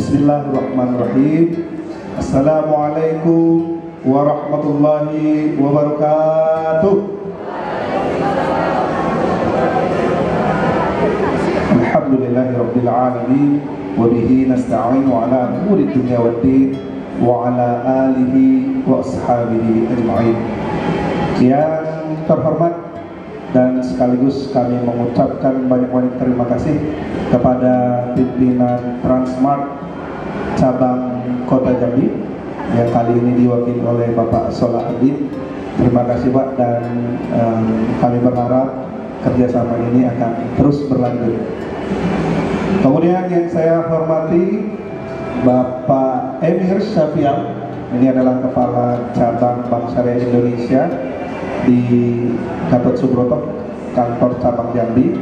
Bismillahirrahmanirrahim. Assalamualaikum warahmatullahi wabarakatuh. Alhamdulillahirabbil alamin wa bihi nasta'inu ala umuri dunya waddin wa ala alihi wa ashabihi ajma'in. Yang terhormat dan sekaligus kami mengucapkan banyak-banyak terima kasih kepada pimpinan Transmart cabang Kota Jambi yang kali ini diwakili oleh Bapak Solah Adin. Terima kasih Pak, dan kami berharap kerjasama ini akan terus berlanjut. Kemudian yang saya hormati Bapak Emir Syafial, ini adalah Kepala Cabang Bank Syariah Indonesia di Gatot Subroto, kantor cabang Jambi.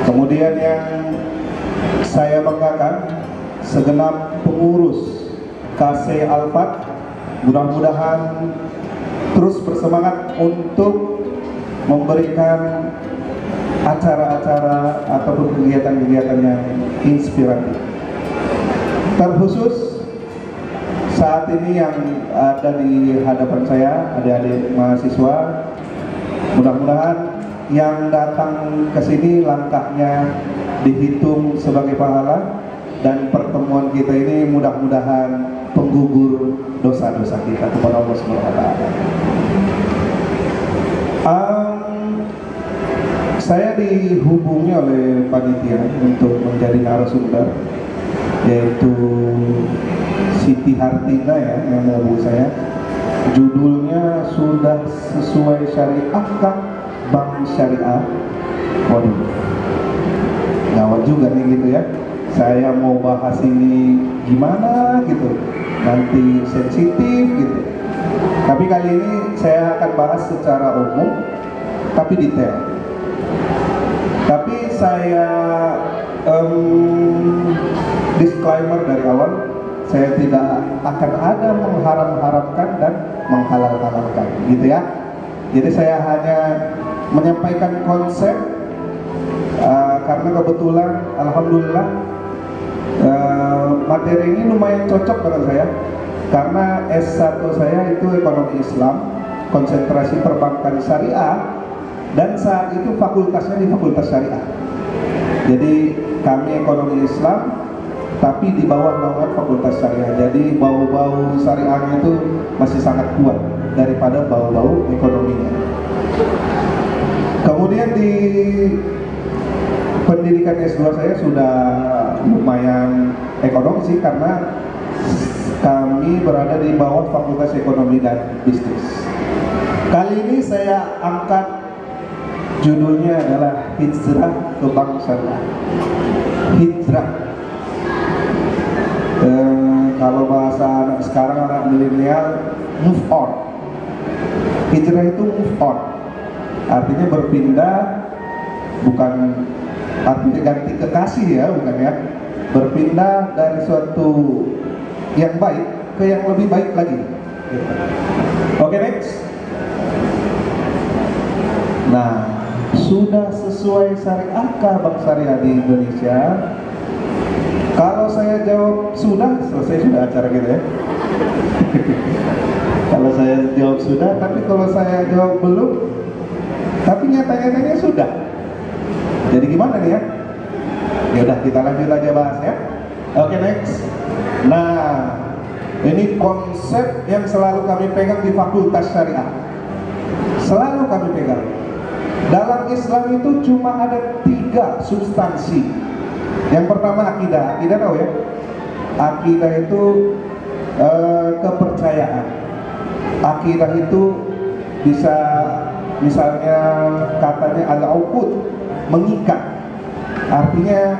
Kemudian yang saya banggakan segenap pengurus KC Alphard, mudah-mudahan terus bersemangat untuk memberikan acara-acara ataupun kegiatan-kegiatan yang inspiratif. Terkhusus saat ini yang ada di hadapan saya, adik-adik mahasiswa, mudah-mudahan yang datang ke sini langkahnya dihitung sebagai pahala, dan pertemuan kita ini mudah-mudahan penggugur dosa-dosa kita kepada Allah Subhanahu wa taala. Saya dihubungi oleh panitia untuk menjadi narasumber, yaitu Siti Hartina ya, yang menghubungi saya. Judulnya sudah sesuai syariahkah Bank Syariah? Waduh, ngawat juga nih gitu ya. Saya mau bahas ini gimana gitu, nanti sensitif gitu. Tapi kali ini saya akan bahas secara umum, tapi detail. Tapi saya disclaimer dari awal, saya tidak akan ada mengharam-haramkan dan menghalal-halalkan, gitu ya. Jadi saya hanya menyampaikan konsep, karena kebetulan alhamdulillah materi ini lumayan cocok dengan saya, karena S1 saya itu ekonomi Islam, konsentrasi perbankan syariah, dan saat itu fakultasnya di Fakultas Syariah. Jadi kami ekonomi Islam tapi di bawah naungan Fakultas Syariah. Jadi bau-bau syariahnya itu masih sangat kuat daripada bau-bau ekonominya. Kemudian di pendidikan S2 saya sudah lumayan ekonomi sih, karena kami berada di bawah Fakultas Ekonomi dan Bisnis. Kali ini saya angkat judulnya adalah Hijrah ke Bank Syariah. Hijrah. Kalau bahasa anak sekarang, anak milenial, move on. Hijrah itu move on, artinya berpindah, bukan artinya ganti kekasih ya, bukan ya. Berpindah dari suatu yang baik ke yang lebih baik lagi. Oke, next. Nah, sudah sesuai syariahkah Bank Syariah di Indonesia? Kalau saya jawab sudah, selesai sudah acara kita ya. Kalau saya jawab sudah, tapi kalau saya jawab belum, tapi nyata-nyatanya sudah. Jadi gimana nih ya? Ya udah, kita lanjut aja bahas ya. Oke, next. Nah, ini konsep yang selalu kami pegang di Fakultas Syariah. Selalu kami pegang. Dalam Islam itu cuma ada 3 substansi. Yang pertama akidah. Akidah tahu ya? Akidah itu kepercayaan. Akidah itu bisa, misalnya katanya al-uqud, mengikat. Artinya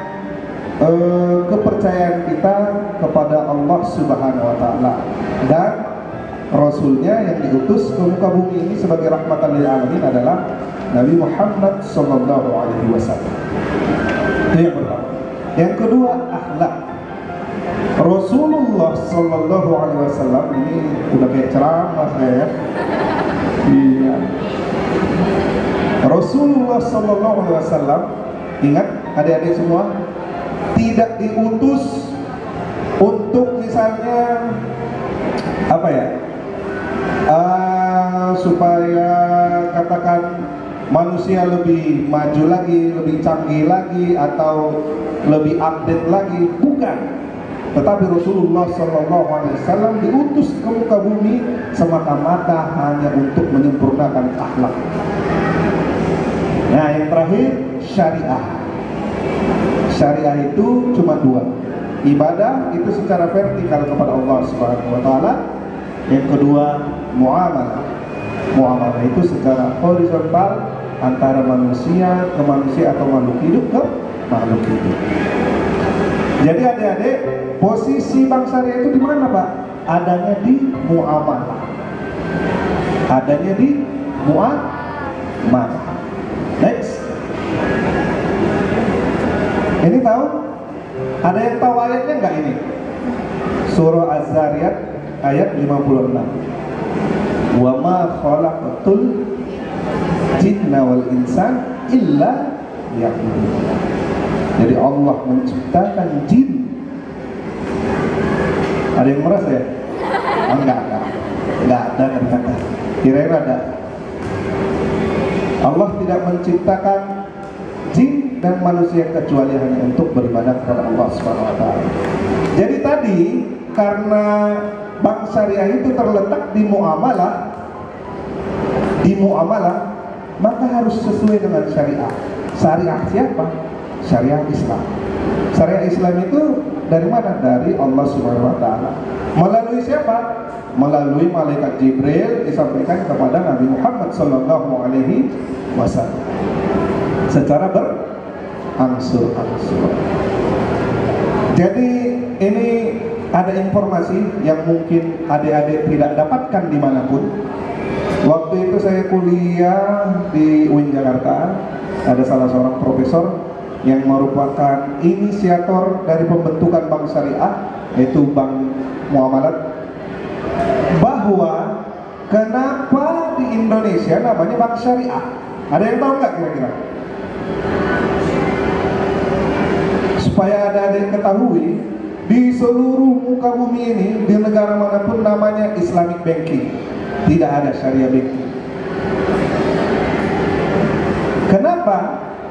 kepercayaan kita kepada Allah Subhanahu wa taala dan Rasulnya yang diutus ke muka bumi ini sebagai rahmatan lil alamin adalah Nabi Muhammad sallallahu alaihi wasallam. Itu yang pertama. Yang kedua, akhlak. Rasulullah sallallahu alaihi wasallam, ini udah kayak ceramah saya. Iya. Rasulullah sallallahu alaihi wasallam, ingat adik-adik semua, tidak diutus Untuk misalnya apa ya, supaya katakan manusia lebih maju lagi, lebih canggih lagi, atau lebih update lagi, bukan. Tetapi Rasulullah SAW diutus ke muka bumi semata-mata hanya untuk menyempurnakan akhlak. Nah, yang terakhir syariah. Syariah itu cuma dua. Ibadah itu secara vertikal kepada Allah Subhanahu wa taala. Yang kedua, muamalah. Muamalah itu secara horizontal antara manusia ke manusia atau makhluk hidup ke makhluk hidup. Jadi adik-adik, posisi bank syariah itu di mana, Pak? Adanya di muamalah. Adanya di muamalah. Next. Ini tahu? Ada yang tahu ayatnya nggak ini? Surah Az-Zariyat ayat 56. Wa ma khalaqatul jinna wal insan illa liya'budun. Jadi Allah menciptakan jin. Ada yang merasa ya? Oh, enggak ada kata-kata. Kirain ada. Allah tidak menciptakan jin dan manusia kecuali hanya untuk beribadah kepada Allah Subhanahu wa taala. Jadi tadi karena bank syariah itu terletak di muamalah, maka harus sesuai dengan syariah. Syariah siapa? Syariah Islam. Syariah Islam itu dari mana? Dari Allah Subhanahu wa taala. Melalui siapa? Melalui malaikat Jibril disampaikan kepada Nabi Muhammad sallallahu alaihi wasallam secara berangsur-angsur. Jadi ini ada informasi yang mungkin adik-adik tidak dapatkan dimanapun. Waktu itu saya kuliah di UIN Jakarta, ada salah seorang profesor yang merupakan inisiator dari pembentukan bank syariah, yaitu Bank Muamalat, bahwa kenapa di Indonesia namanya bank syariah. Ada yang tahu nggak kira-kira? Supaya adik-adik ketahui, di seluruh muka bumi ini, di negara manapun namanya Islamic Banking, tidak ada syariah banking. Kenapa?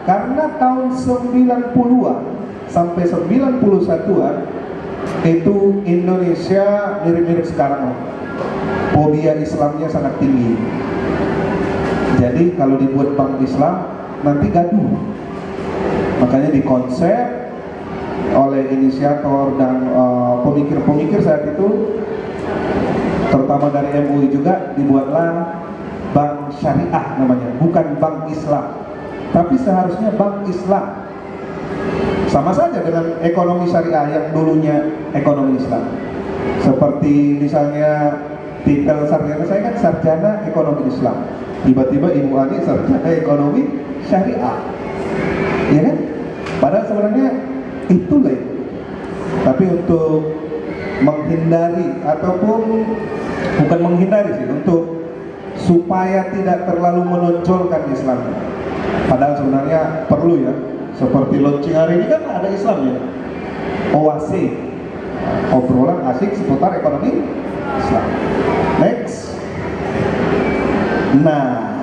Karena tahun 90-an sampai 91-an itu Indonesia mirip-mirip sekarang, fobia Islamnya sangat tinggi. Jadi kalau dibuat bank Islam nanti gaduh. Makanya dikonsep oleh inisiator dan pemikir-pemikir saat itu, terutama dari MUI juga, dibuatlah bank syariah namanya, bukan bank Islam. Tapi seharusnya bank Islam. Sama saja dengan ekonomi syariah yang dulunya ekonomi Islam. Seperti misalnya titel sarjana saya kan sarjana ekonomi Islam. Tiba-tiba Ibu Ani sarjana ekonomi syariah. Ya kan? Padahal sebenarnya itulah itu. Tapi untuk menghindari ataupun bukan menghindari sih, untuk supaya tidak terlalu menonjolkan Islam. Padahal sebenarnya perlu ya. Seperti launching hari ini kan ada Islam ya. OAC, obrolan asik seputar ekonomi Islam. Next. Nah,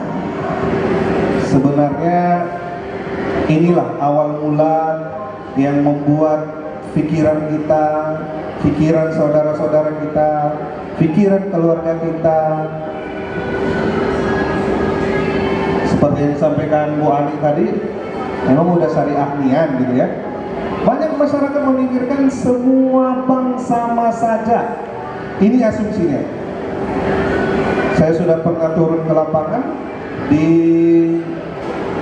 sebenarnya inilah awal mula yang membuat pikiran kita, pikiran saudara-saudara kita, pikiran keluarga kita, seperti yang disampaikan Bu Ani tadi, memang udah syariahnian gitu ya. Banyak masyarakat memikirkan semua bank sama saja. Ini asumsinya. Saya sudah pernah turun ke lapangan di,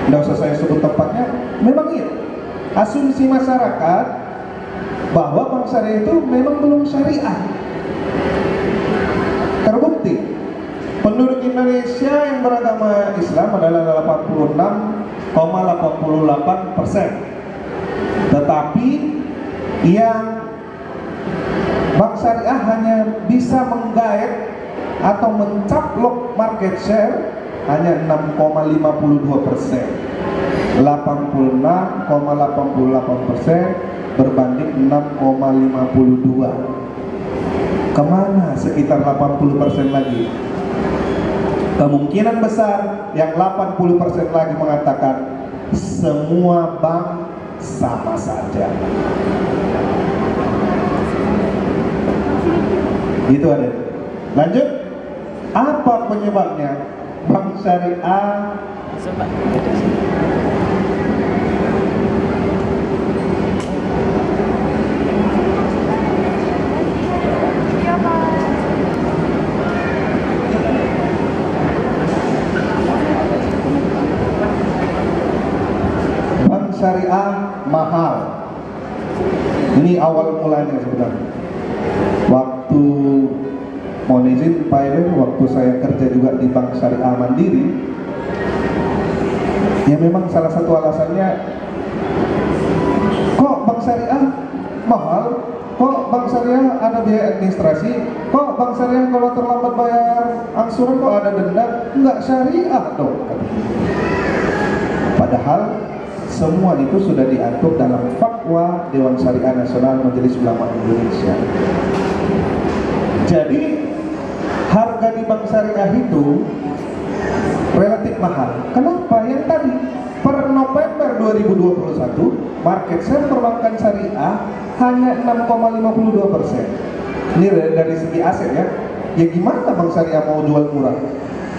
tidak usah saya sebut tempatnya, memang iya. Asumsi masyarakat bahwa bank syariah itu memang belum syariah. Terbukti penduduk Indonesia yang beragama Islam adalah 86,88%. Tetapi yang bank syariah hanya bisa menggait atau mencaplok market share hanya 6,52%. 86,88% berbanding 6,52. Kemana sekitar 80% lagi? Kemungkinan besar yang 80% lagi mengatakan semua bank sama saja. Gitu ada. Lanjut. Apa penyebabnya? Bank syariah syariah mahal. Ini awal mulanya sebenarnya. Waktu mohon izin Pak Eben, waktu saya kerja juga di Bank Syariah Mandiri, ya memang salah satu alasannya, kok Bank Syariah mahal, kok Bank Syariah ada biaya administrasi, kok Bank Syariah kalau terlambat bayar angsuran kok ada denda, enggak syariah dong. Padahal semua itu sudah diatur dalam fatwa Dewan Syariah Nasional Majelis Ulama Indonesia. Jadi harga di bank syariah itu relatif mahal. Kenapa? Yang tadi per November 2021 market share perbankan syariah hanya 6,52%. Ini dari segi aset ya. Ya gimana bank syariah mau jual murah?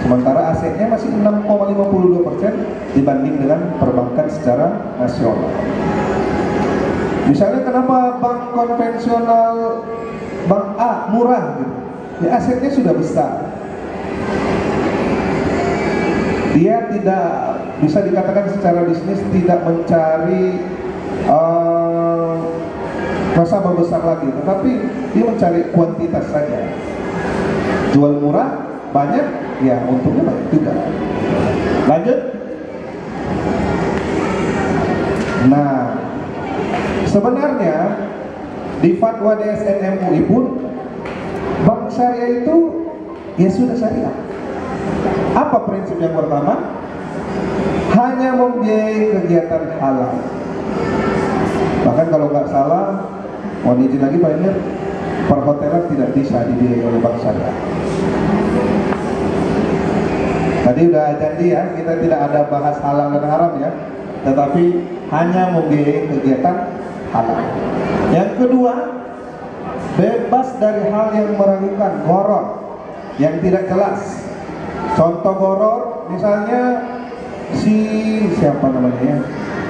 Sementara asetnya masih 6,52% dibanding dengan perbankan secara nasional. Misalnya kenapa bank konvensional, bank A murah gitu? Ya asetnya sudah besar. Dia tidak bisa dikatakan secara bisnis tidak mencari nasabah besar lagi, tetapi dia mencari kuantitas saja. Jual murah, banyak, ya untungnya banyak juga. Lanjut. Nah, sebenarnya di fatwa DSN MUI pun bank syariah itu ya sudah syariah. Apa prinsip yang pertama? Hanya membiayai kegiatan halal. Bahkan kalau nggak salah, mohon izin lagi Pak Emir, perhotelan tidak bisa dibiayai oleh bank syariah. Tadi udah janji ya, kita tidak ada bahas halal dan haram ya, tetapi hanya membiayai kegiatan halal. Yang kedua, bebas dari hal yang meragukan, gharar, yang tidak jelas. Contoh gharar, misalnya siapa namanya ya,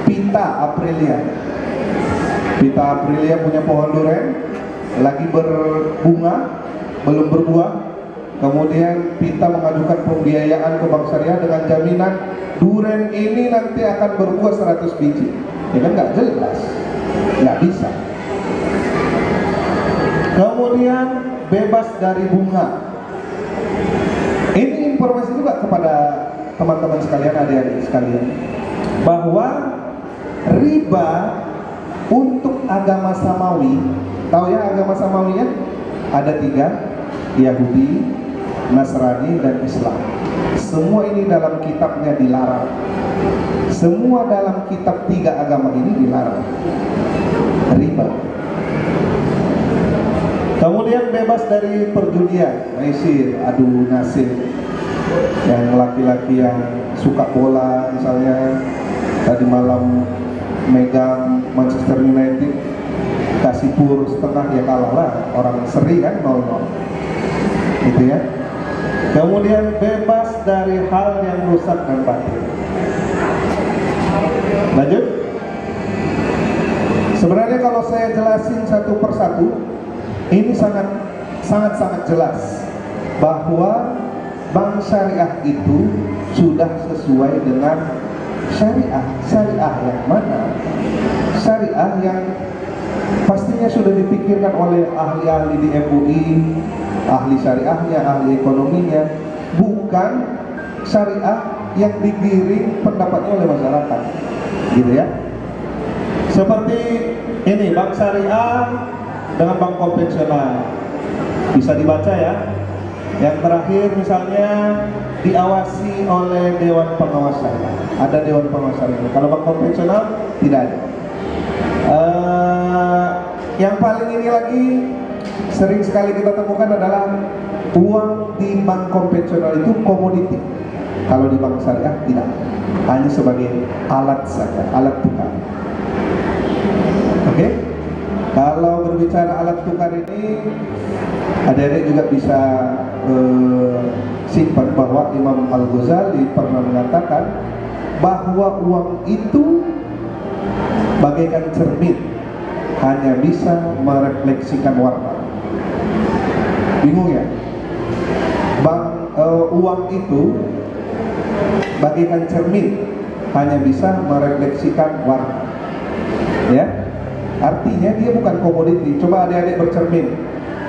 Pita Aprilia. Pita Aprilia punya pohon durian, lagi berbunga, belum berbuah. Kemudian Pita mengajukan pembiayaan ke bank syariah dengan jaminan durian ini nanti akan berbuah 100 biji. Ya kan nggak jelas, nggak bisa. Kemudian bebas dari bunga. Ini informasi juga kepada teman-teman sekalian, adik-adik sekalian, bahwa riba untuk agama Samawi, tahu ya agama Samawi ya? Ada 3, Yahudi, Nasrani, dan Islam. Semua ini dalam kitabnya dilarang. Semua dalam kitab 3 agama ini dilarang riba. Kemudian bebas dari perjudian, maisir, adu nasib. Yang laki-laki yang suka bola misalnya, tadi malam megang Manchester United, kasih pur setengah, ya kalah lah, orang seri kan 0-0 gitu ya. Kemudian bebas dari hal yang rusak dan batil. Lanjut. Sebenarnya kalau saya jelasin satu persatu, ini sangat jelas bahwa bank syariah itu sudah sesuai dengan syariah. Syariah yang mana? Syariah yang pastinya sudah dipikirkan oleh ahli-ahli di MUI, ahli syariahnya, ahli ekonominya, bukan syariah yang digiring pendapatnya oleh masyarakat, gitu ya. Seperti ini, bank syariah dengan bank konvensional bisa dibaca ya. Yang terakhir misalnya diawasi oleh Dewan Pengawas Syariah. Ada Dewan Pengawas Syariah. Kalau bank konvensional tidak ada. Yang paling ini lagi sering sekali kita temukan adalah uang di bank konvensional itu komoditi. Kalau di bank syariah tidak, hanya sebagai alat saja, alat tukar. Oke? Kalau berbicara alat tukar ini, adik-adik juga bisa simpan bahwa Imam Al-Ghazali pernah mengatakan bahwa uang itu bagaikan cermin, hanya bisa merefleksikan warna. Bingung ya? Uang itu bagaikan cermin, hanya bisa merefleksikan warna. Ya, artinya dia bukan komoditi. Coba adik-adik bercermin,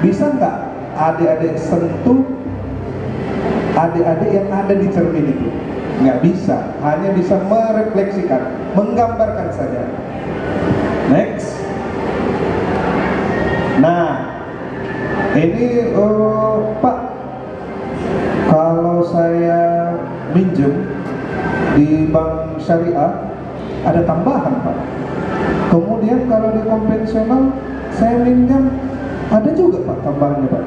bisa nggak adik-adik sentuh adik-adik yang ada di cermin itu? Nggak bisa, hanya bisa merefleksikan, menggambarkan saja. Next. Nah, ini Pak, kalau saya minjem di bank syariah ada tambahan Pak. Kemudian kalau di konvensional saya minjam ada juga Pak tambahannya Pak.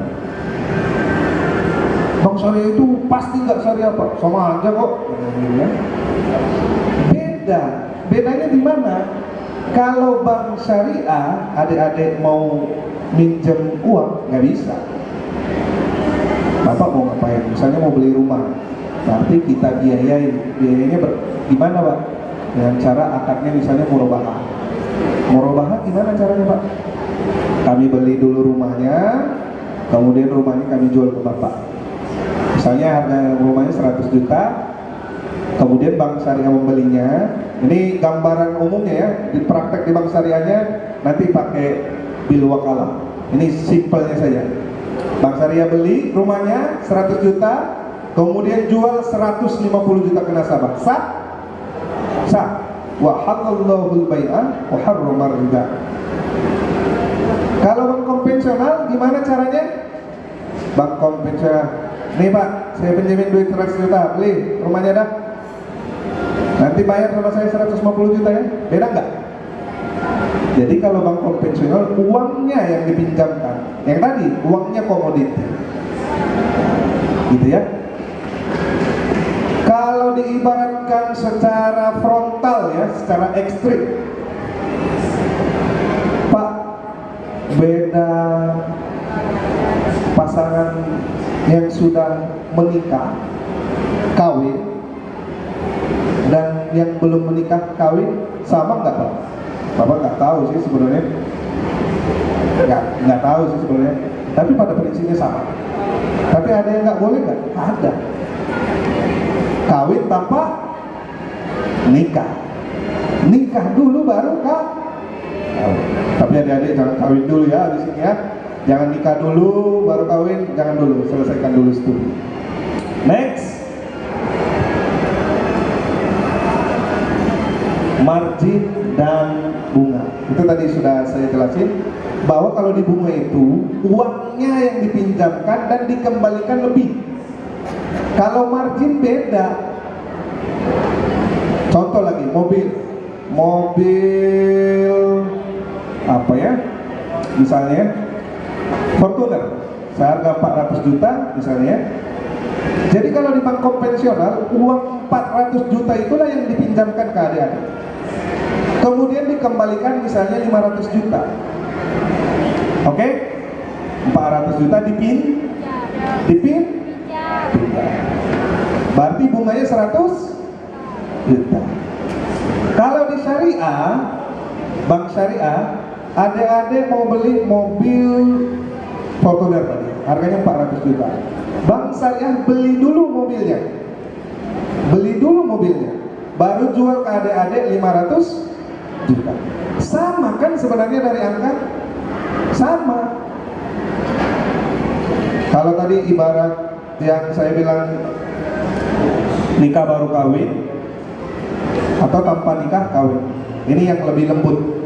Bank syariah itu pasti nggak syariah Pak, sama aja kok. Bedanya di mana? Kalau bank syariah, adik-adik mau minjem uang nggak bisa. Bapak mau ngapain? Misalnya mau beli rumah, berarti kita biayanya gimana Pak? Dengan cara akadnya misalnya murabahah. Murabahah gimana caranya Pak? Kami beli dulu rumahnya, kemudian rumahnya kami jual ke Bapak. Misalnya harga rumahnya 100 juta, kemudian bank syariah membelinya. Ini gambaran umumnya ya, di praktek di bank syariahnya nanti pakai bil wakalah. Ini simpelnya saja. Bank syariah beli rumahnya 100 juta, kemudian jual 150 juta ke nasabah. Sah? Sah. Wa halallahu al-bai'a wa harrama riba. Kalau bank konvensional gimana caranya? Bank konvensional, nih Pak, saya pinjemin duit 100 juta, beli rumahnya dah. Nanti bayar sama saya 150 juta ya, beda nggak? Jadi kalau bank konvensional uangnya yang dipinjamkan, yang tadi uangnya komoditi, gitu ya. Kalau diibaratkan secara frontal ya, secara ekstrim, Pak, beda pasangan yang sudah menikah, kawin, dan yang belum menikah kawin sama nggak Pak? Bapak nggak tahu sih sebenarnya, nggak tahu sih sebenarnya. Tapi pada prinsipnya sama. Tapi ada yang nggak boleh nggak? Ada. Kawin tanpa nikah. Nikah dulu baru kawin. Tapi adik-adik jangan kawin dulu ya di sini ya. Jangan nikah dulu baru kawin, jangan dulu, selesaikan dulu studi. Next. Margin dan bunga. Itu tadi sudah saya jelasin bahwa kalau di bunga itu uangnya yang dipinjamkan dan dikembalikan lebih. Kalau margin beda. Contoh lagi, mobil apa ya? Misalnya Fortuner seharga 400 juta misalnya. Jadi kalau di bank konvensional uang 400 juta itulah yang dipinjamkan ke adik-adik. Kemudian dikembalikan misalnya 500 juta. Oke? 400 juta dipin. Berarti bunganya 100 juta. Kalau di syariah, bank syariah, adik-adik mau beli mobil Fortuner tadi, harganya 400 juta. Bank syariah beli dulu mobilnya, baru jual ke adik-adik 500 juta. Sama kan sebenarnya dari angka? Sama. Kalau tadi ibarat yang saya bilang nikah baru kawin atau tanpa nikah kawin, ini yang lebih lembut.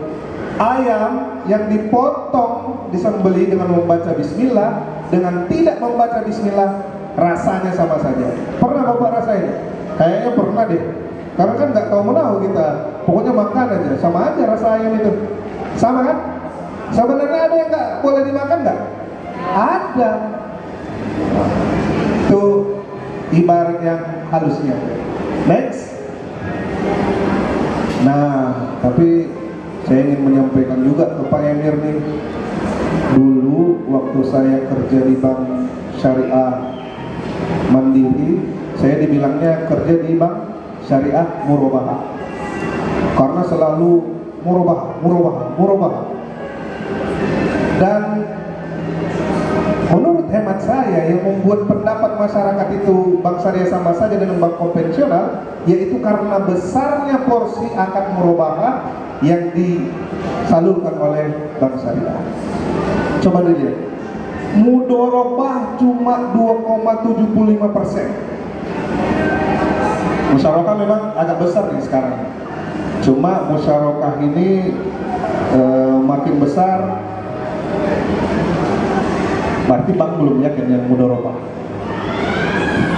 Ayam yang dipotong disembelih dengan membaca bismillah, dengan tidak membaca bismillah, rasanya sama saja. Pernah Bapak rasain? Kayaknya pernah deh. Karena kan nggak tahu menahu kita, pokoknya makan aja, sama aja rasa ayam itu. Sama kan? Sebenarnya ada yang nggak boleh dimakan nggak? Ada. Itu ibarat yang halusnya. Next. Nah, tapi saya ingin menyampaikan juga ke Pak Emir nih. Dulu waktu saya kerja di Bank Syariah Mandiri, saya dibilangnya kerja di Bank Syariah Murabahah. Karena selalu murabahah. Dan menurut hemat saya yang membuat pendapat masyarakat itu bank syariah sama saja dengan bank konvensional, yaitu karena besarnya porsi akad murabahah yang disalurkan oleh bank syariah. Coba dilihat, mudorobah cuma 2,75%. Musyarakah memang agak besar nih sekarang. Cuma musyarakah ini makin besar, berarti bank belum yakin yang mudorobah.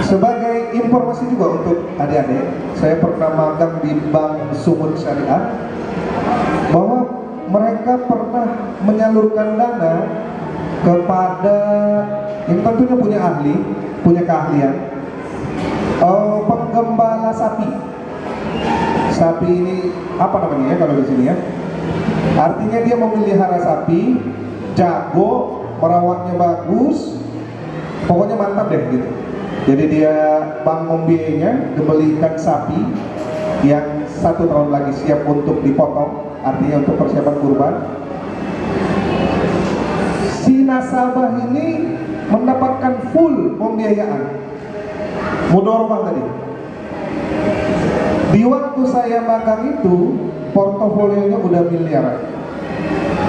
Sebagai informasi juga untuk adik-adik, saya pernah magang di Bank Sumut Syariah, bahwa mereka pernah menyalurkan dana kepada yang tentunya punya ahli, punya keahlian, penggembala sapi. Sapi ini apa namanya ya kalau di sini ya? Artinya dia memelihara sapi, jago, merawatnya bagus, pokoknya mantap deh gitu. Jadi dia bank membiayainya, dibelikan sapi yang 1 tahun lagi siap untuk dipotong, artinya untuk persiapan kurban. Si nasabah ini mendapatkan full pembiayaan mudorobah tadi. Di waktu saya magang itu portofolionya udah miliaran.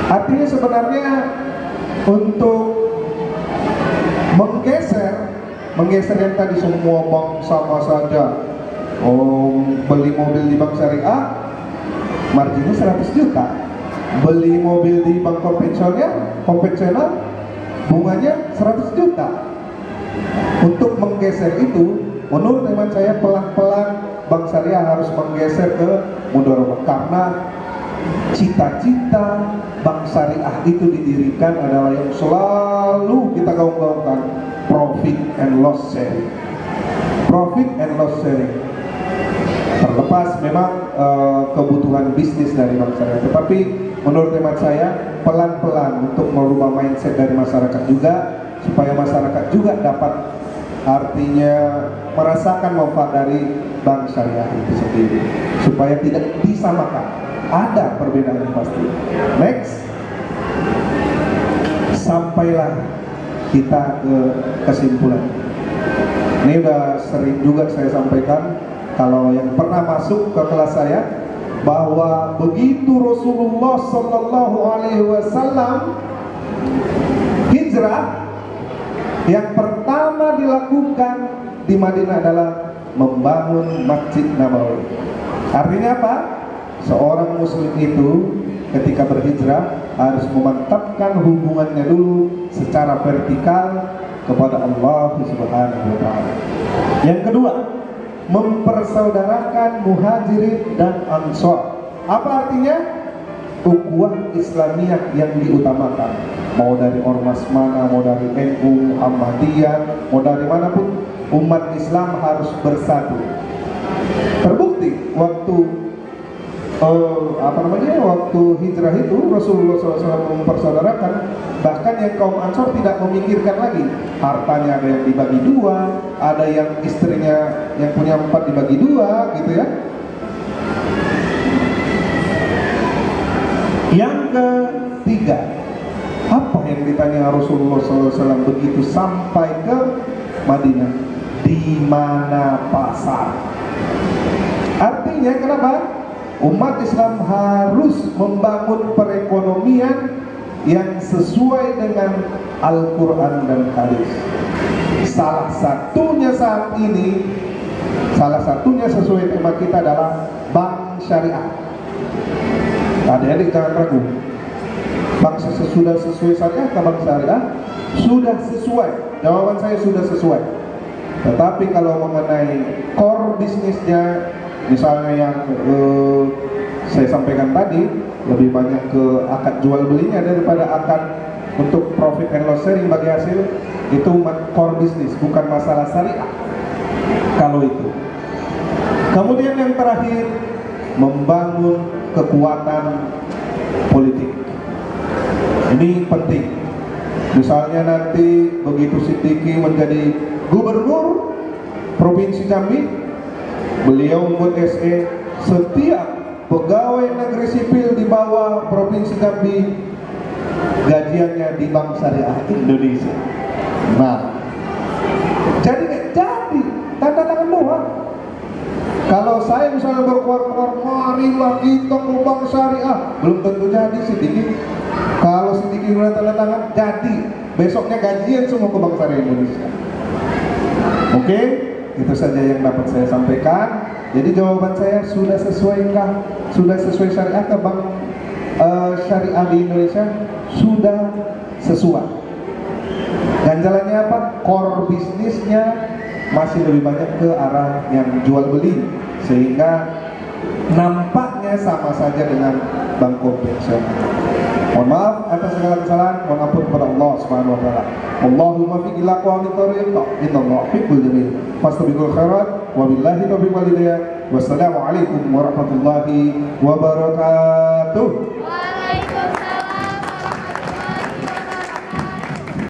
Artinya sebenarnya untuk menggeser yang tadi semua bank sama saja, beli mobil di bank syariah marginnya 100 juta, beli mobil di bank konvensional bunganya 100 juta. Untuk menggeser itu, menurut teman saya pelan-pelan bank syariah harus menggeser ke mudorobah, karena cita-cita bank syariah itu didirikan adalah yang selalu kita gaung-gaungkan, profit and loss sharing. Terlepas memang kebutuhan bisnis dari bank syariah, tetapi menurut hemat saya pelan-pelan untuk merubah mindset dari masyarakat juga, supaya masyarakat juga dapat artinya merasakan manfaat dari bank syariah itu sendiri, supaya tidak disamakan, ada perbedaan pasti. Next, sampailah kita ke kesimpulan. Ini udah sering juga saya sampaikan, kalau yang pernah masuk ke kelas saya, bahwa begitu Rasulullah Sallallahu Alaihi Wasallam hijrah, yang pertama dilakukan di Madinah adalah membangun Masjid Nabawi. Artinya apa? Seorang muslim itu ketika berhijrah harus memantapkan hubungannya dulu secara vertikal kepada Allah Subhanahu wa taala. Yang kedua, mempersaudarakan muhajirin dan ansor. Apa artinya? Ukhuwah Islamiyah yang diutamakan. Mau dari ormas mana, mau dari NU, Muhammadiyah, mau dari manapun, umat Islam harus bersatu. Terbukti waktu waktu hijrah itu Rasulullah SAW mempersaudarakan, bahkan yang kaum Ansor tidak memikirkan lagi hartanya, ada yang dibagi 2, ada yang istrinya yang punya 4 dibagi 2 gitu ya. Yang ketiga, apa yang ditanya Rasulullah SAW begitu sampai ke Madinah? Di mana pasar? Artinya kenapa? Umat Islam harus membangun perekonomian yang sesuai dengan Al-Quran dan hadis. Salah satunya saat ini, sesuai tema kita adalah bank syariah. Adik-adik jangan ragu, bank sudah sesuai syariah ke bank syariah? Sudah sesuai, jawaban saya sudah sesuai. Tetapi kalau mengenai core bisnisnya, misalnya yang saya sampaikan tadi, lebih banyak ke akad jual belinya daripada akad untuk profit and loss sharing bagi hasil. Itu core bisnis, bukan masalah syariah kalau itu. Kemudian yang terakhir, membangun kekuatan politik. Ini penting. Misalnya nanti begitu Siddiqi menjadi gubernur Provinsi Jambi, beliau membuat SE, setiap pegawai negeri sipil di bawah Provinsi Jambi gajiannya di Bank Syariah Indonesia. Nah, jadi tanda tangan doang. Kalau saya misalnya berkuar-kuar, marilah kita ke Bank Syariah, belum tentu jadi Siddiqi. Kalau Siddiqi udah tanda tangan, jadi besoknya gajian semua ke Bank Syariah Indonesia. Oke, itu saja yang dapat saya sampaikan. Jadi jawaban saya, sudah sesuaikah, sudah sesuai syariah ke Bank Syariah di Indonesia? Sudah sesuai. Ganjalannya apa? Core bisnisnya masih lebih banyak ke arah yang jual beli, sehingga nampaknya sama saja dengan bank konvensional. Mohon maaf atas segala kesalahan, mohon ampun kepada Allah Subhanahu wa taala. Allahumma fi ila aqwamit thariq, innallaha yuhibbul jamil. Fastabiqul khairat, wabillahi taufiq wal hidayah. Wassalamu alaikum warahmatullahi wabarakatuh.